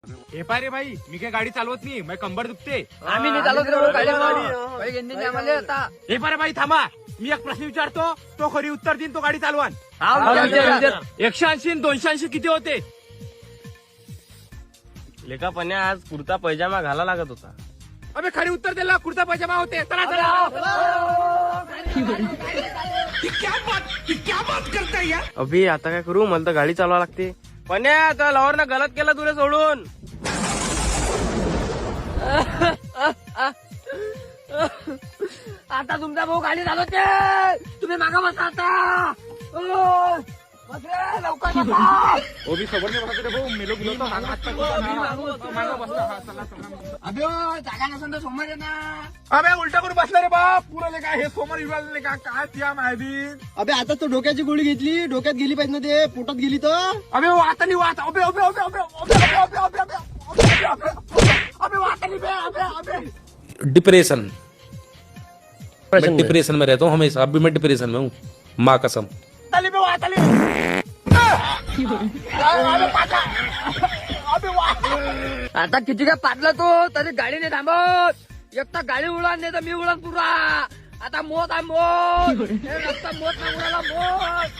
हे पाय रे भाई, मी काय गाडी चालवत नाही, माझी कंबर दुखते. आम्ही नाही चालवत रे भाऊ गाडी. आम्हाला आता हे पाय रे भाई थांबा, मी एक प्रश्न विचारतो, तो खरी उत्तर देईन तो गाडी चालवान. 180 280 किती होते? लेका पण्या आज कुर्ता पैजामा घाला लागत होता. अबे खरी उत्तर दिला, कुर्ता पायजामा होते. चला चला. क्या बात करता है यार. अभि आता काय करू, मला तर गाडी चालवा लागते. पण्या आता लवर ना गलत केला तुला सोडून. आता तुमचा भाऊ गाडी चालवते, तुम्ही मागा बसा आता. बस रे, लवकर बसा. ओबी सोबत नाही बसत रे भाऊ, मेलो गेलो तर मागं हात टाकून मागं बसला. हा, चला चला. अबे जागा नसेल तर समोर ये ना. अबे उलटा करून बसला रे बा, पुरं का हे समोर विवाळले का काय त्या माहिती. अबे आता तो डोक्याची गोळी घेतली, डोक्यात गेली पाहिजे ना, ते पोटात गेली तर. अबे वाता नाही वात. अबे अबे अबे अबे अबे अबे अबे अबे अबे वाता नाही बे. अबे अबे डिप्रेशन, मैं डिप्रेशन में रहता हूँ हमेशा. अभी मैं डिप्रेशन में हूँ, माँ कसम. ताली बे वाता नाही. अबे वाता. आता किती काय पाडला तो तरी गाडी नाही थांबत. एक तर गाडी उडा नाही तर मी उडा पुरा. आता मोत आहे मोत. हे रस्ता मोत नाही उडाला मोत.